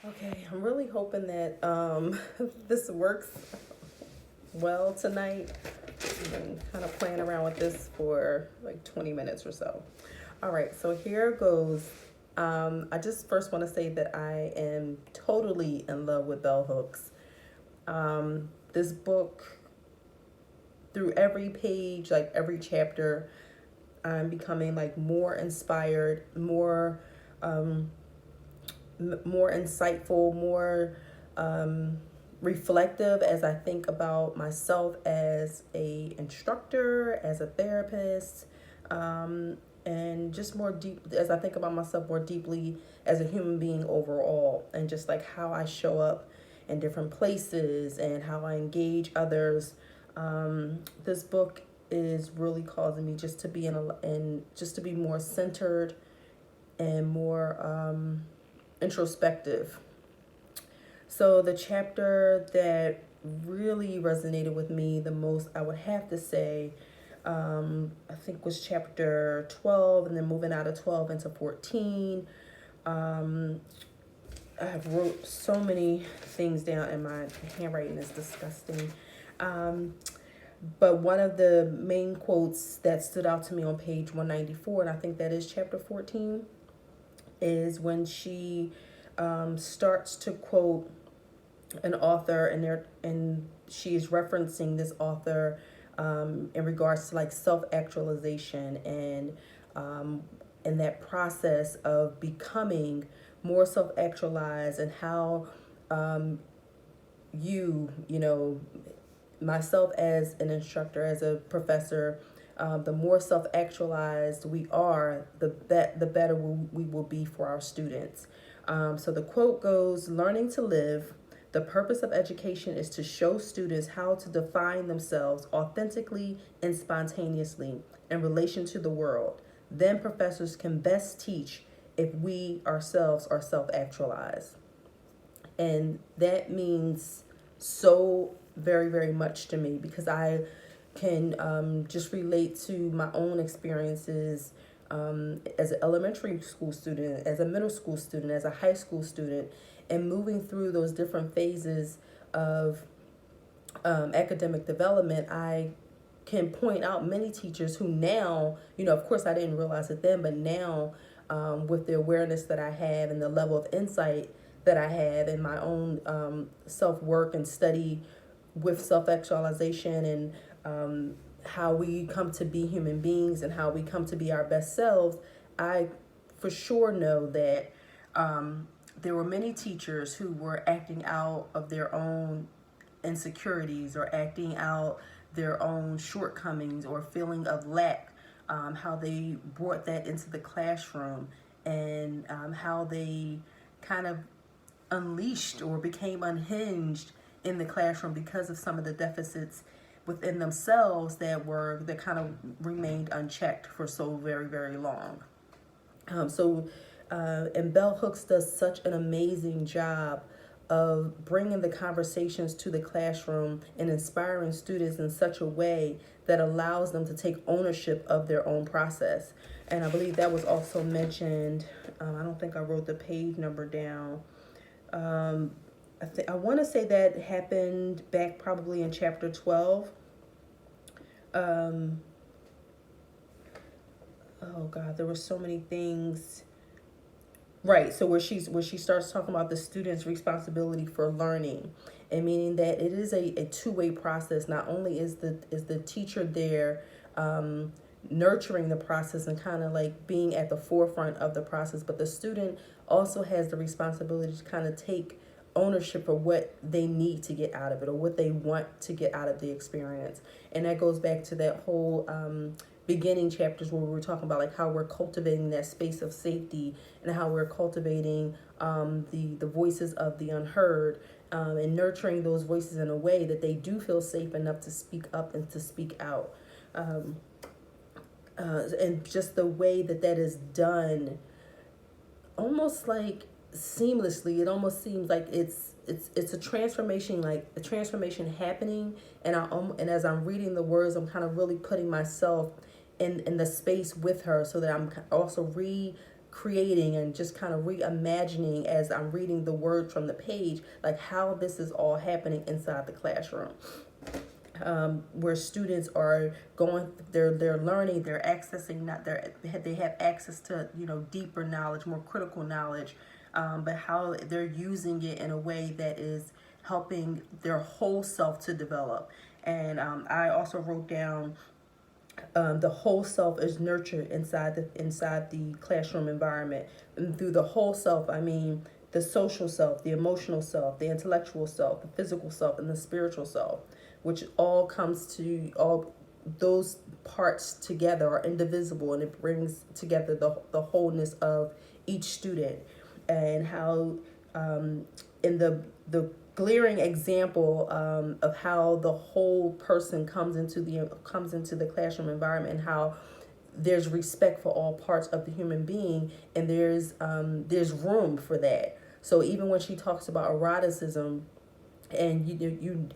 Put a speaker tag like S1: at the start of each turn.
S1: Okay, I'm really hoping that this works well tonight. I've been kind of playing around with this for like 20 minutes or so. All right, so here goes. I just first want to say that I am totally in love with Bell Hooks. This book, through every page, like every chapter, I'm becoming like more inspired, more insightful, more reflective as I think about myself as a instructor, as a therapist, and just more deep as I think about myself more deeply as a human being overall, and just like how I show up in different places and how I engage others. This book is really causing me just to be in just to be more centered and more introspective. So the chapter that really resonated with me the most, I would have to say, I think was chapter 12, and then moving out of 12 into 14. Um, I have wrote so many things down, and my handwriting is disgusting. Um, but one of the main quotes that stood out to me on page 194, and I think that is chapter 14, is when she starts to quote an author, and she is referencing this author in regards to like self-actualization um, and that process of becoming more self-actualized, and how you know, myself as an instructor, as a professor, the more self-actualized we are, the better we will be for our students. So the quote goes, "Learning to live. The purpose of education is to show students how to define themselves authentically and spontaneously in relation to the world. Then professors can best teach if we ourselves are self-actualized." And that means so very, very much to me, because I can just relate to my own experiences as an elementary school student, as a middle school student, as a high school student, and moving through those different phases of academic development. I can point out many teachers who now, you know, of course I didn't realize it then, but now with the awareness that I have and the level of insight that I have in my own self work and study with self actualization, and how we come to be human beings and how we come to be our best selves, I for sure know that there were many teachers who were acting out of their own insecurities or acting out their own shortcomings or feeling of lack, how they brought that into the classroom, and how they kind of unleashed or became unhinged in the classroom because of some of the deficits within themselves that kind of remained unchecked for so very, very long. And Bell Hooks does such an amazing job of bringing the conversations to the classroom and inspiring students in such a way that allows them to take ownership of their own process. And I believe that was also mentioned. I don't think I wrote the page number down. I want to say that happened back probably in chapter 12. Um, oh God, there were so many things. Right. So where she starts talking about the student's responsibility for learning, and meaning that it is a two-way process. Not only is the teacher there nurturing the process and kind of like being at the forefront of the process, but the student also has the responsibility to kind of take ownership of what they need to get out of it, or what they want to get out of the experience. And that goes back to that whole beginning chapters where we were talking about like how we're cultivating that space of safety, and how we're cultivating the voices of the unheard, and nurturing those voices in a way that they do feel safe enough to speak up and to speak out. Um, and just the way that that is done, almost like seamlessly. It almost seems like it's a transformation, like a transformation happening. And as I'm reading the words, I'm kind of really putting myself in the space with her, so that I'm also creating and just kind of reimagining as I'm reading the word from the page, like how this is all happening inside the classroom. Where students are going, they're learning, they're accessing, not they have access to, you know, deeper knowledge, more critical knowledge, but how they're using it in a way that is helping their whole self to develop. And I also wrote down the whole self is nurtured inside the classroom environment. And through the whole self, I mean the social self, the emotional self, the intellectual self, the physical self, and the spiritual self, which all comes to all those parts together are indivisible, and it brings together the wholeness of each student. And how in the glaring example of how the whole person comes into the classroom environment, and how there's respect for all parts of the human being, and there's room for that. So even when she talks about eroticism, and